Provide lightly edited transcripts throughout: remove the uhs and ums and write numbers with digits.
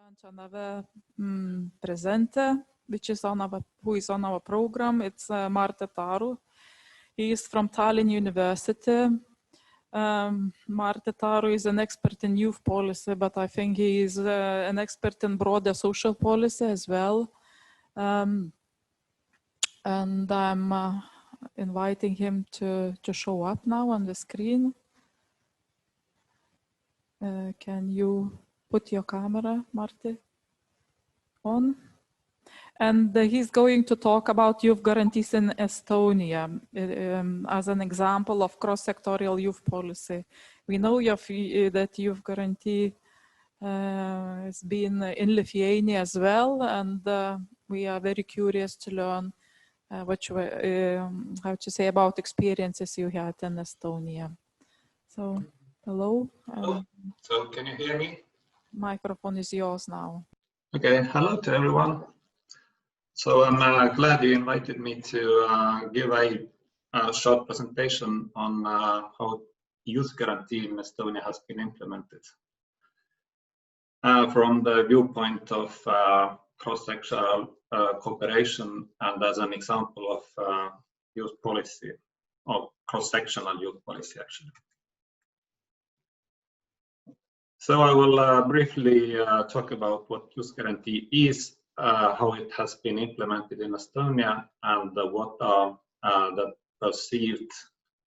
lunch another presenter, which is who is on our program. It's Marti Taru. He is from Talino University. Marti Taru is an expert in youth policy, but I think he is an expert in broader social policy as well. And I'm inviting him to show up now on the screen. Can you put your camera, Marti, on? And he's going to talk about youth guarantees in Estonia as an example of cross-sectorial youth policy. We know that youth guarantee has been in Lithuania as well, and we are very curious to learn what you, how to say about experiences you had in Estonia. So, hello. So can you hear me? Microphone is yours now. Okay, hello to everyone. So I'm glad you invited me to give a short presentation on how youth guarantee in Estonia has been implemented from the viewpoint of cross-sectional cooperation and as an example of youth policy, or cross-sectional youth policy actually. So I will briefly talk about what youth guarantee is, how it has been implemented in Estonia, and what are the perceived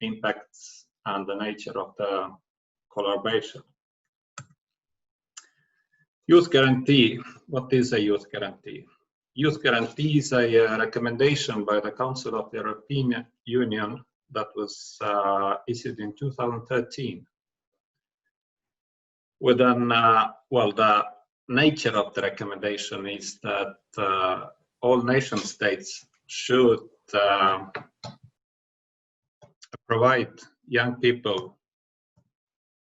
impacts and the nature of the collaboration. Youth guarantee. What is a youth guarantee? Youth guarantee is a recommendation by the Council of the European Union that was issued in 2013. Within, well, the nature of the recommendation is that all nation states should provide young people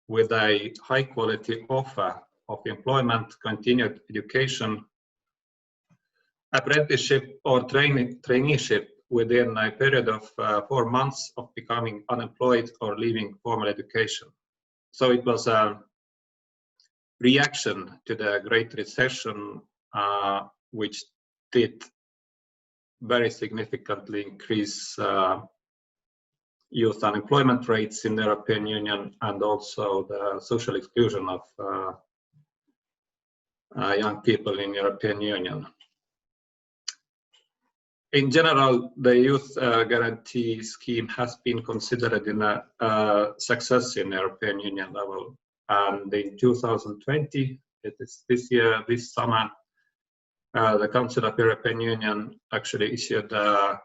with a high quality offer of employment, continued education, apprenticeship or traineeship within a period of 4 months of becoming unemployed or leaving formal education. So it was a reaction to the Great Recession, which did very significantly increase youth unemployment rates in the European Union and also the social exclusion of young people in the European Union. In general, the youth guarantee scheme has been considered in a success in the European Union level. And in 2020, it is this year, this summer, the Council of the European Union actually issued a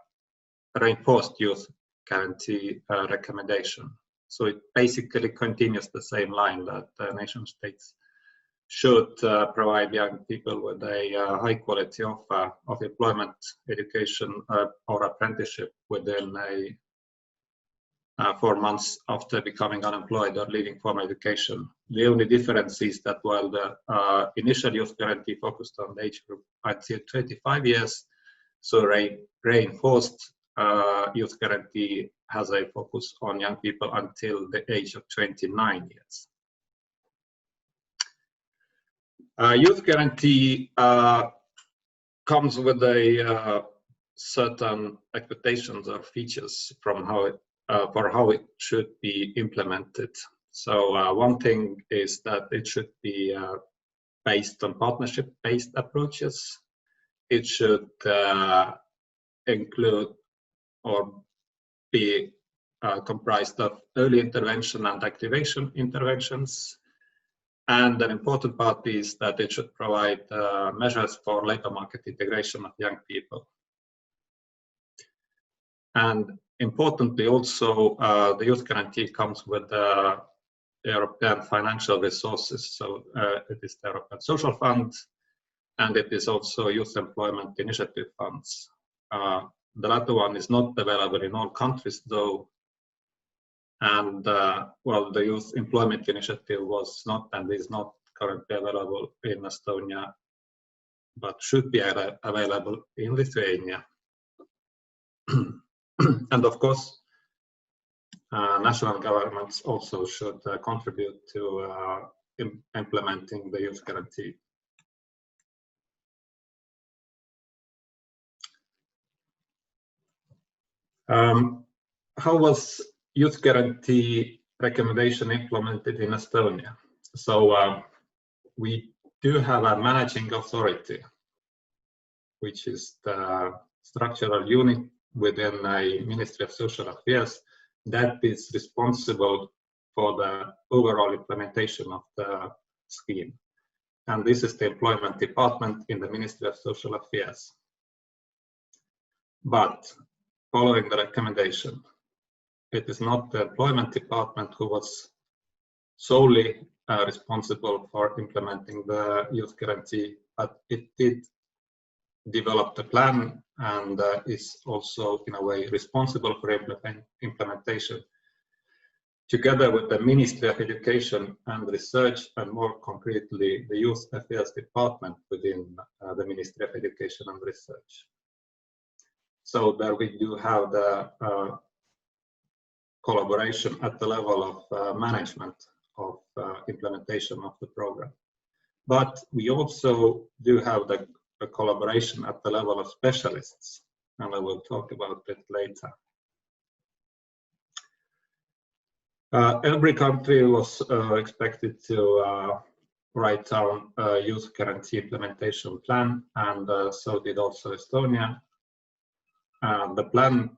reinforced youth guarantee recommendation. So it basically continues the same line that nation states should provide young people with a high quality offer of employment, education, or apprenticeship within 4 months after becoming unemployed or leaving formal education. The only difference is that while the initial youth guarantee focused on the age group until 25 years, so reinforced youth guarantee has a focus on young people until the age of 29 years. Youth guarantee comes with a certain expectations or features from how it for how it should be implemented. So one thing is that it should be based on partnership-based approaches. It should include or be comprised of early intervention and activation interventions. And an important part is that it should provide measures for labor market integration of young people. And importantly, also, the youth guarantee comes with European financial resources. So it is the European Social Fund, and it is also Youth Employment Initiative funds. The latter one is not available in all countries, though. And well, the Youth Employment Initiative was not and is not currently available in Estonia, but should be available in Lithuania. And of course, national governments also should contribute to implementing the youth guarantee. How was youth guarantee recommendation implemented in Estonia? So we do have a managing authority, which is the structural unit within a Ministry of Social Affairs that is responsible for the overall implementation of the scheme. And this is the employment department in the Ministry of Social Affairs. But following the recommendation, it is not the employment department who was solely responsible for implementing the youth guarantee, but it did develop the plan and is also in a way responsible for implementation, together with the Ministry of Education and Research, and more concretely the Youth Affairs Department within the Ministry of Education and Research. So there we do have the collaboration at the level of management of implementation of the program. But we also do have the collaboration at the level of specialists, and I will talk about it later. Every country was expected to write down a youth guarantee implementation plan, and so did also Estonia. The plan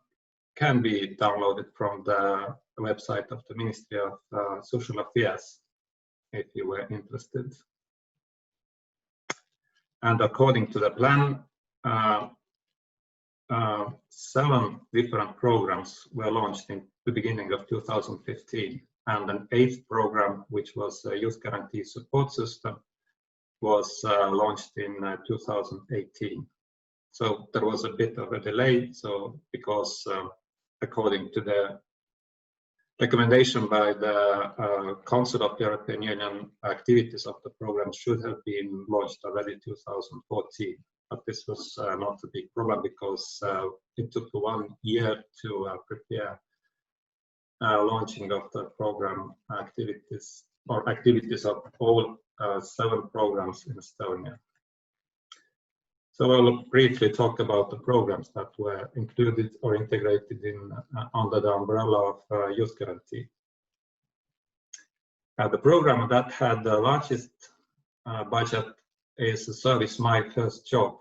can be downloaded from the website of the Ministry of Social Affairs if you were interested. And according to the plan, 7 different programs were launched in the beginning of 2015, and an 8th program, which was a youth guarantee support system, was launched in 2018. So there was a bit of a delay, so because according to the recommendation by the Council of the European Union, activities of the program should have been launched already in 2014. But this was not a big problem because it took 1 year to prepare launching of the program activities, or activities of all 7 programs in Estonia. So I will briefly talk about the programs that were included or integrated in under the umbrella of youth guarantee. The program that had the largest budget is the service My First Job.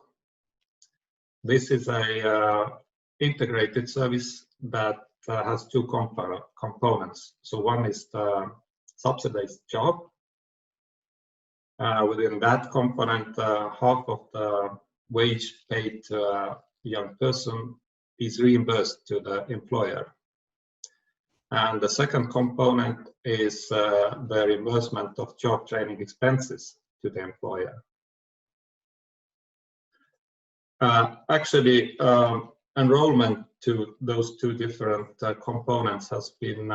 This is a integrated service that has 2 components. So one is the subsidized job. Within that component, half of the wage paid to a young person is reimbursed to the employer. And the second component is the reimbursement of job training expenses to the employer. Actually, enrollment to those 2 different components has been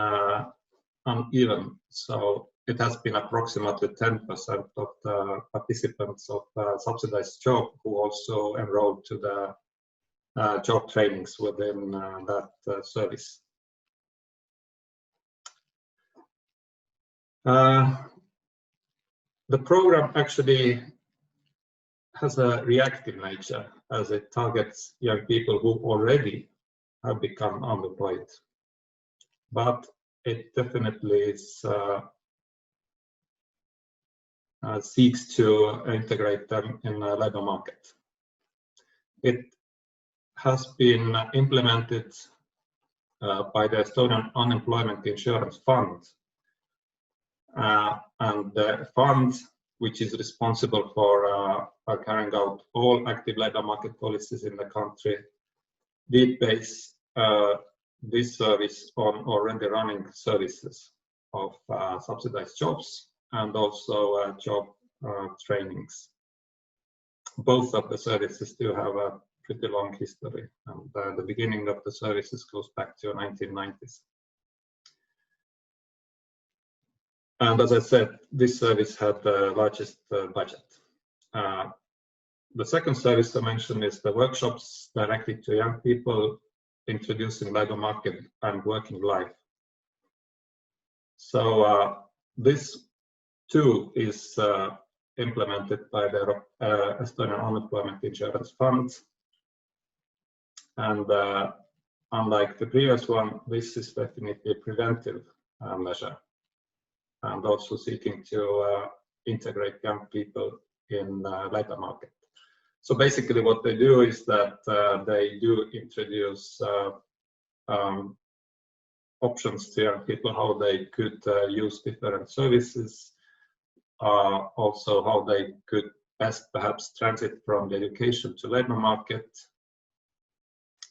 uneven. So it has been approximately 10% of the participants of subsidized job who also enrolled to the job trainings within that service. The program actually has a reactive nature, as it targets young people who already have become unemployed. But it definitely is seeks to integrate them in the labor market. It has been implemented by the Estonian Unemployment Insurance Fund, and the fund, which is responsible for carrying out all active labor market policies in the country, did base this service on already running services of subsidized jobs and also job trainings. Both of the services do have a pretty long history, and the beginning of the services goes back to 1990s. And as I said, this service had the largest budget. The second service I mentioned is the workshops directed to young people, introducing labor market and working life. So this too is implemented by the Estonian Unemployment Insurance Fund, and unlike the previous one, this is definitely a preventive measure, and also seeking to integrate young people in the labor market. So basically what they do is that they do introduce options to young people, how they could use different services, also how they could best perhaps transit from the education to labor market.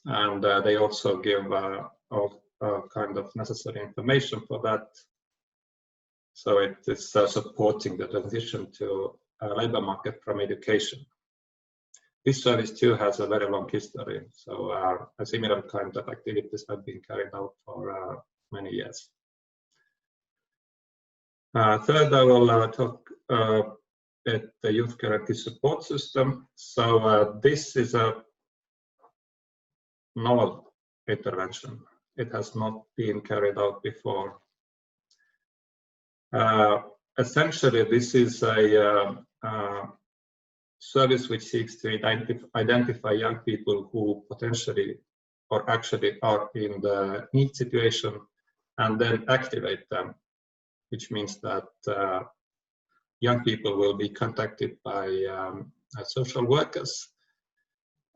And they also give kind of necessary information for that. So it is supporting the transition to labor market from education. This service too has a very long history, so a similar kind of activities have been carried out for many years. Third, I will talk about the youth guarantee support system. So this is a novel intervention. It has not been carried out before. Essentially, this is a service which seeks to identify young people who potentially or actually are in the need situation and then activate them, which means that young people will be contacted by social workers,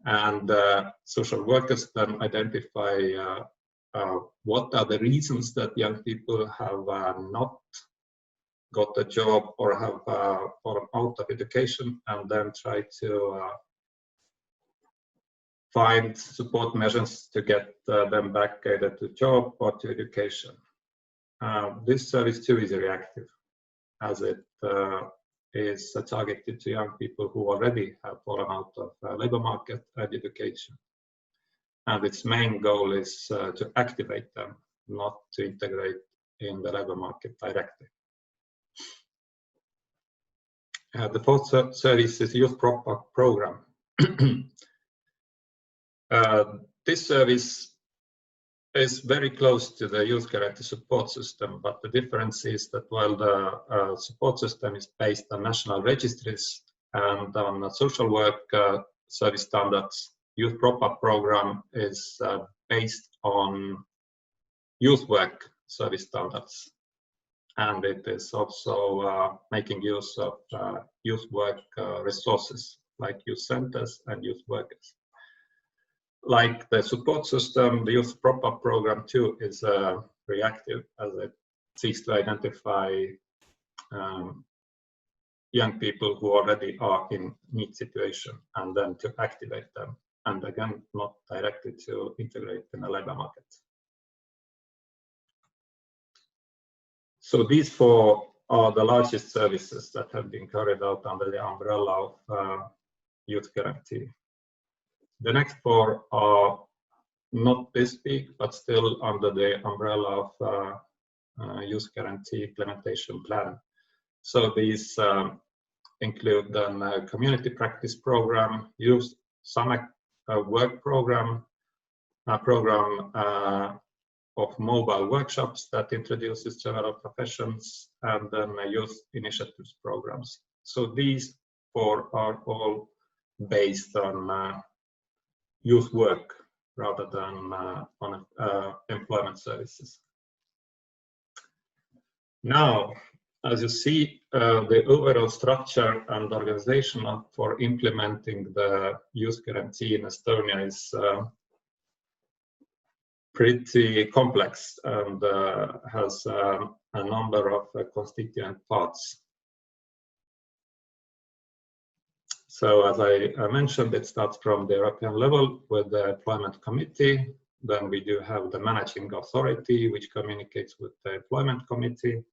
and social workers then identify what are the reasons that young people have not got a job or have fallen out of education, and then try to find support measures to get them back either to job or to education. This service too is reactive, as it is targeted to young people who already have fallen out of labor market and education. And its main goal is to activate them, not to integrate in the labor market directly. The fourth service is Youth Program. This service is very close to the youth guarantee support system, but the difference is that while the support system is based on national registries and on social work service standards, Youth Program is based on youth work service standards. And it is also making use of youth work resources like youth centers and youth workers. Like the support system, the Youth Program too is reactive, as it seeks to identify young people who already are in need situation and then to activate them, and again not directly to integrate in the labor market. So these four are the largest services that have been carried out under the umbrella of youth guarantee. The next four are not this big, but still under the umbrella of youth guarantee implementation plan. So these include then a community practice program, youth summer work program, a program of mobile workshops that introduces several professions, and then youth initiatives programs. So these four are all based on youth work rather than on employment services. Now, as you see, the overall structure and organization for implementing the youth guarantee in Estonia is pretty complex and has a number of constituent parts. So as I mentioned, it starts from the European level with the Employment Committee. Then we do have the Managing Authority, which communicates with the Employment Committee.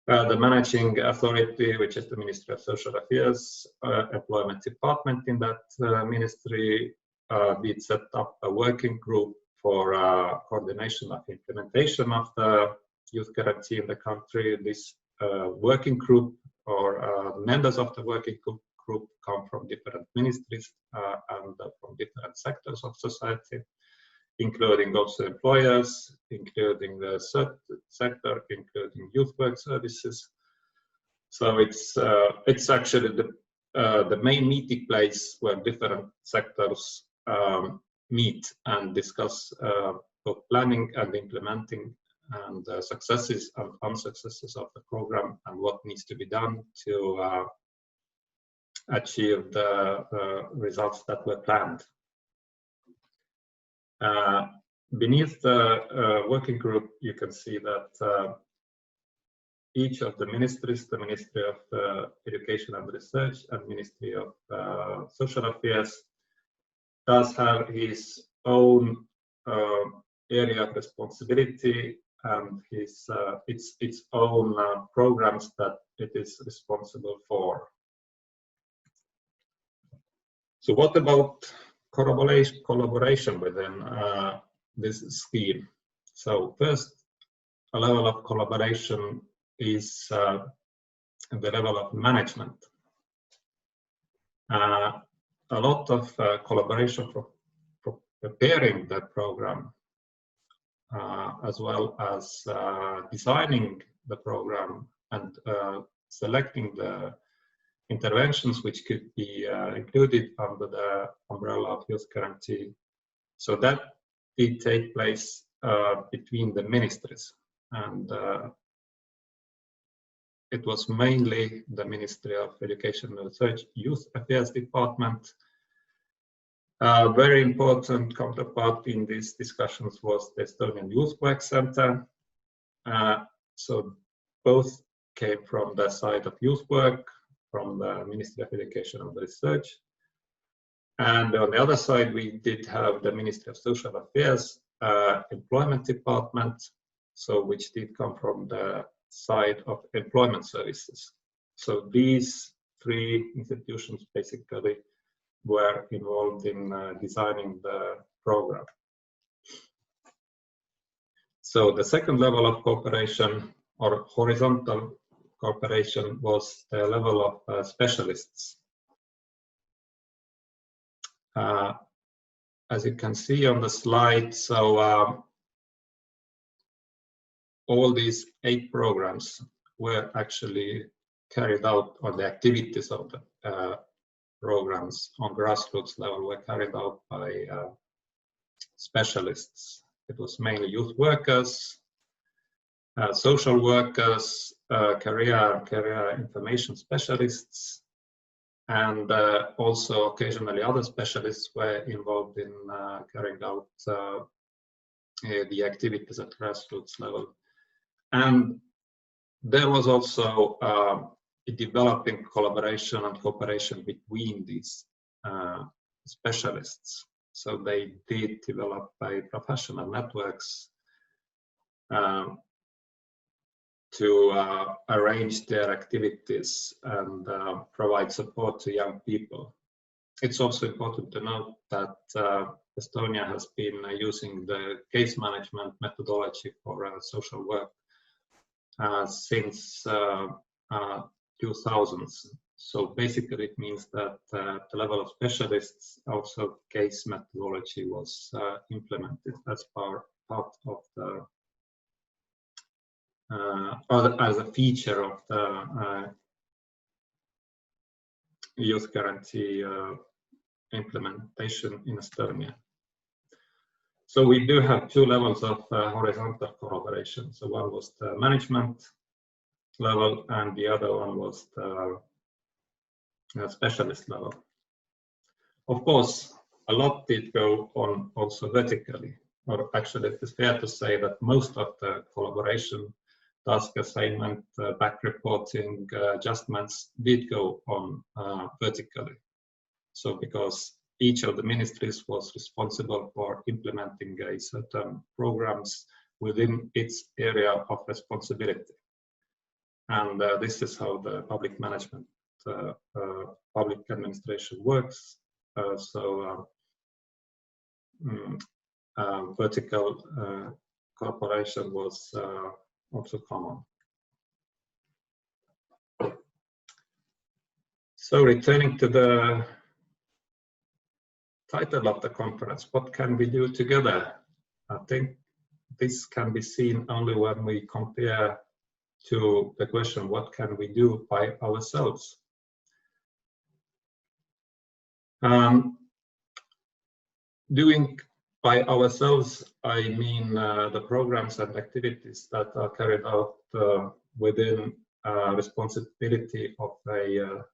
The Managing Authority, which is the Ministry of Social Affairs, Employment Department in that ministry, did set up a working group for coordination of implementation of the youth guarantee in the country. This working group or members of the working group come from different ministries and from different sectors of society, including also employers, including the sector, including youth work services. So it's actually the main meeting place where different sectors meet and discuss both planning and implementing and successes and unsuccesses of the program and what needs to be done to achieve the results that were planned. Beneath the working group, you can see that each of the ministries, the Ministry of Education and Research and Ministry of Social Affairs, does have his own area of responsibility and its own programs that it is responsible for. So what about collaboration within this scheme? So first, a level of collaboration is the level of management. A lot of collaboration for preparing the program, as well as designing the program and selecting the interventions which could be included under the umbrella of youth guarantee. So that did take place between the ministries, and it was mainly the Ministry of Education and Research Youth Affairs Department. A very important counterpart in these discussions was the Estonian Youth Work Center. So both came from the side of youth work, from the Ministry of Education and Research. And on the other side, we did have the Ministry of Social Affairs Employment Department, so which did come from the side of employment services. So these three institutions basically were involved in designing the program. So the second level of cooperation, or horizontal cooperation, was the level of specialists. As you can see on the slide, so all these 8 programs were actually carried out, or the activities of the programs on grassroots level were carried out by specialists. It was mainly youth workers, social workers, career information specialists, and also occasionally other specialists were involved in carrying out the activities at grassroots level. And there was also a developing collaboration and cooperation between these specialists. So they did develop by professional networks to arrange their activities and provide support to young people. It's also important to note that Estonia has been using the case management methodology for social work since 2000s. So basically it means that the level of specialists, also case methodology, was implemented as part of the as a feature of the youth guarantee implementation in Estonia. So we do have 2 levels of horizontal collaboration. So one was the management level and the other one was the specialist level. Of course, a lot did go on also vertically, or actually it is fair to say that most of the collaboration, task assignment, back reporting, adjustments did go on vertically. So because each of the ministries was responsible for implementing a certain programs within its area of responsibility. And this is how the public management, public administration works. Vertical cooperation was also common. So returning to the title of the conference, what can we do together? I think this can be seen only when we compare to the question, what can we do by ourselves? Doing by ourselves, I mean the programs and activities that are carried out within responsibility of a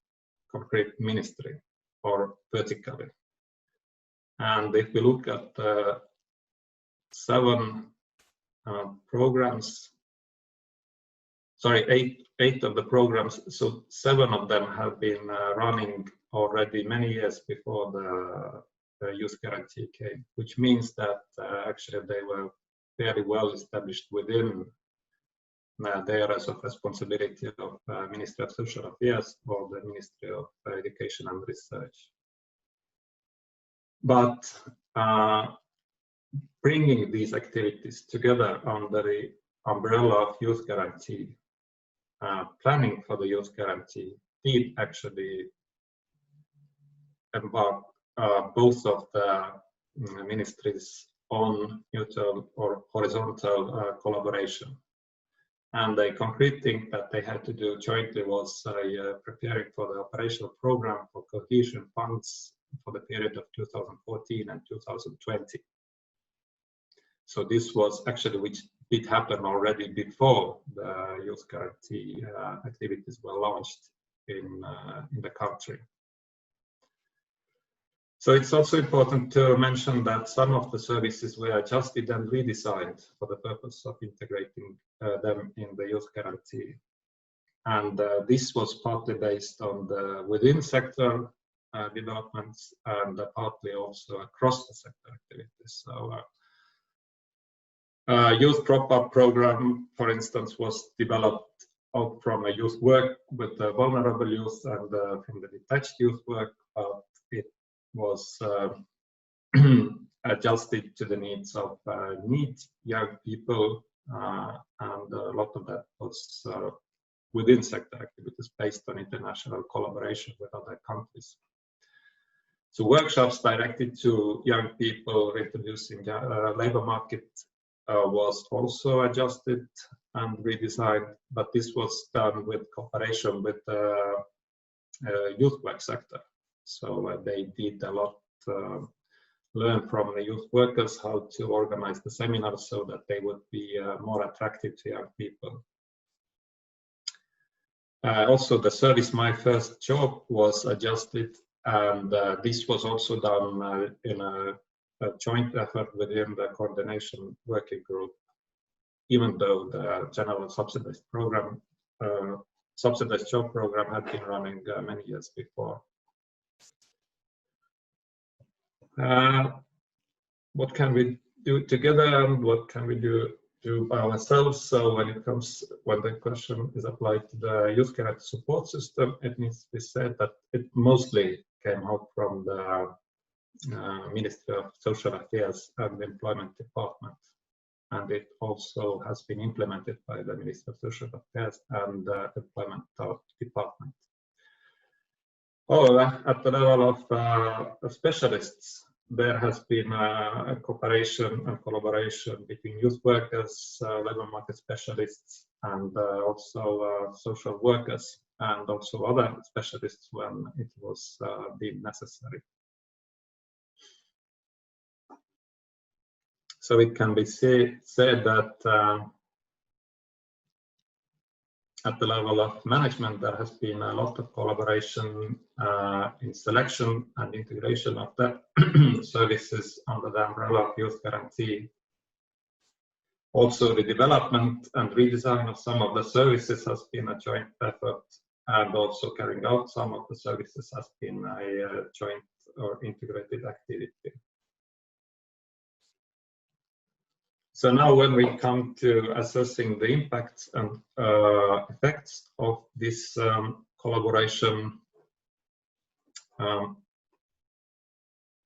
concrete ministry or vertically. And if we look at 7 programs, sorry, 8 of the programs, so 7 of them have been running already many years before the youth guarantee came, which means that actually they were fairly well established within the areas of responsibility of Ministry of Social Affairs or the Ministry of Education and Research. But bringing these activities together under the umbrella of youth guarantee, planning for the youth guarantee did actually embark both of the ministries on mutual or horizontal collaboration. And the concrete thing that they had to do jointly was preparing for the operational program for cohesion funds for the period of 2014 and 2020. So this was actually which did happen already before the youth guarantee activities were launched in the country. So it's also important to mention that some of the services were adjusted and redesigned for the purpose of integrating them in the youth guarantee. And this was partly based on the within sector developments and partly also across the sector activities. So youth prop-up program, for instance, was developed out from a youth work with the vulnerable youth and from the detached youth work, but it was adjusted to the needs of young people, and a lot of that was within sector activities based on international collaboration with other countries. So workshops directed to young people introducing labor market was also adjusted and redesigned, but this was done with cooperation with the youth work sector. So they did a lot, learn from the youth workers how to organize the seminars so that they would be more attractive to young people. Also, the service My First Job was adjusted, and this was also done in a joint effort within the coordination working group, even though the general subsidized program, subsidized job program had been running many years before. What can we do together and what can we do by ourselves? So when the question is applied to the youth guarantee support system, it needs to be said that it mostly came out from the Ministry of Social Affairs and the Employment Department, and it also has been implemented by the Ministry of Social Affairs and the Employment Department. However, at the level of specialists, there has been a cooperation and collaboration between youth workers, labor market specialists, and also social workers, and also other specialists when it was deemed necessary. So it can be said that at the level of management, there has been a lot of collaboration in selection and integration of the services under the umbrella of youth guarantee. Also, the development and redesign of some of the services has been a joint effort, and also carrying out some of the services has been a joint or integrated activity. So now when we come to assessing the impacts and effects of this collaboration,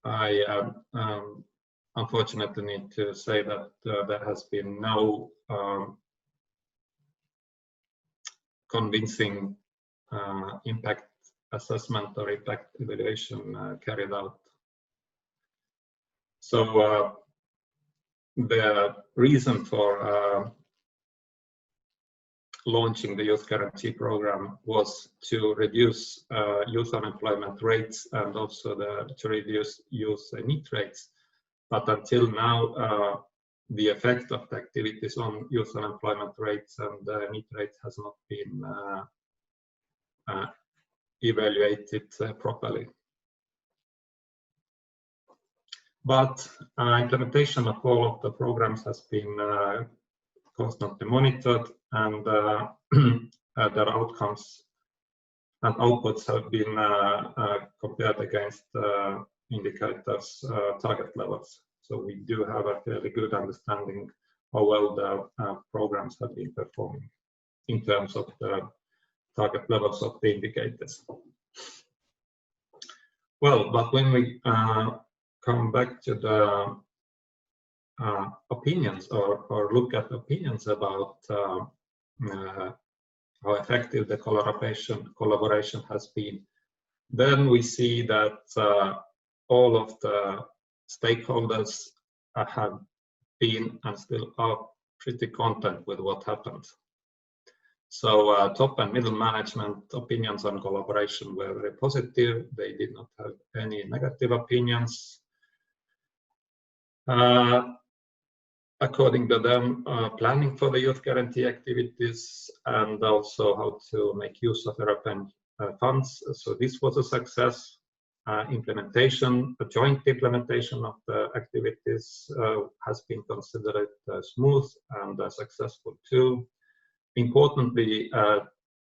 I unfortunately need to say that there has been no convincing impact assessment or impact evaluation carried out. So the reason for launching the Youth Guarantee Program was to reduce youth unemployment rates and also to reduce youth need rates but until now, the effect of the activities on youth unemployment rates and need rates has not been evaluated properly. But implementation of all of the programs has been constantly monitored, and their outcomes and outputs have been compared against indicators target levels. So we do have a fairly good understanding how well the programs have been performing in terms of the target levels of the indicators. Well, but when we come back to the opinions or look at opinions about how effective the collaboration has been, then we see that all of the stakeholders have been and still are pretty content with what happened. So top and middle management opinions on collaboration were very positive. They did not have any negative opinions. According to them, planning for the youth guarantee activities and also how to make use of European funds. So this was a success. Implementation, a joint implementation of the activities has been considered smooth and successful too. Importantly,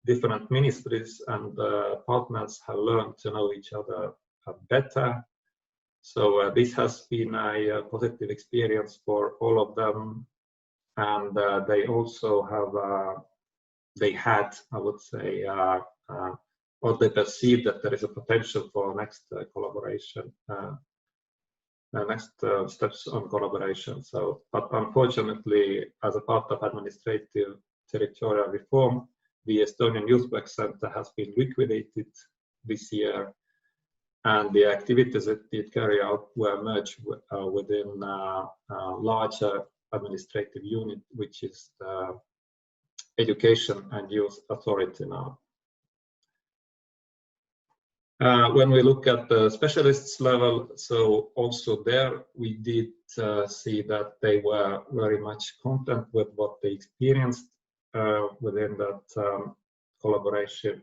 different ministries and partners have learned to know each other better. So this has been a positive experience for all of them, and they also have, they had, I would say, or they perceive that there is a potential for next collaboration, next steps on collaboration. So, but unfortunately, as a part of administrative territorial reform, the Estonian Youth Work Center has been liquidated this year, and the activities that it carried out were merged within a larger administrative unit, which is the Education and Youth Authority now. When we look at the specialists level, so also there we did see that they were very much content with what they experienced within that collaborative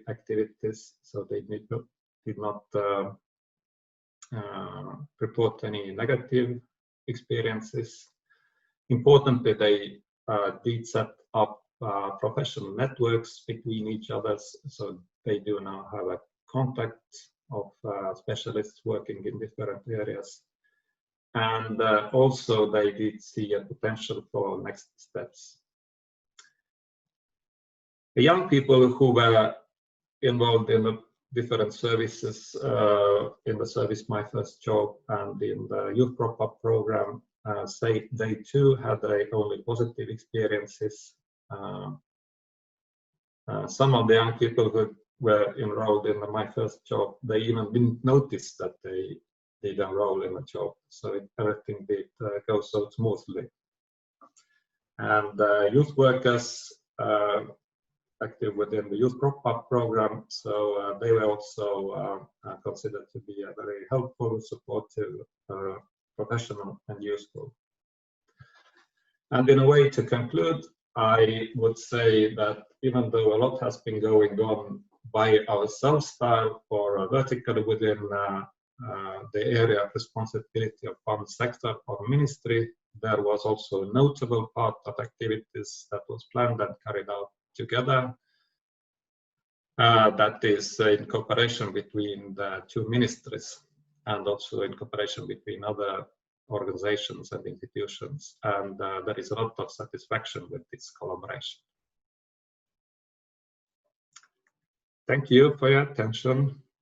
activities. So they did not report any negative experiences. Importantly, they did set up professional networks between each other, so they do now have a contact of specialists working in different areas. And also they did see a potential for next steps. The young people who were involved in the different services, in the service My First Job and in the Youth Prop-Up program, say they too had their only positive experiences. Some of the young people who were enrolled in the My First Job, they even didn't notice that they did enroll in a job. So everything did go so smoothly. And youth workers active within the Youth Prop-Up program, so they were also considered to be a very helpful, supportive, professional and useful. And in a way, to conclude, I would say that even though a lot has been going on by ourselves style or vertically within the area of responsibility of one sector or ministry, there was also a notable part of activities that was planned and carried out together. That is in cooperation between the two ministries and also in cooperation between other organizations and institutions, and there is a lot of satisfaction with this collaboration. Thank you for your attention.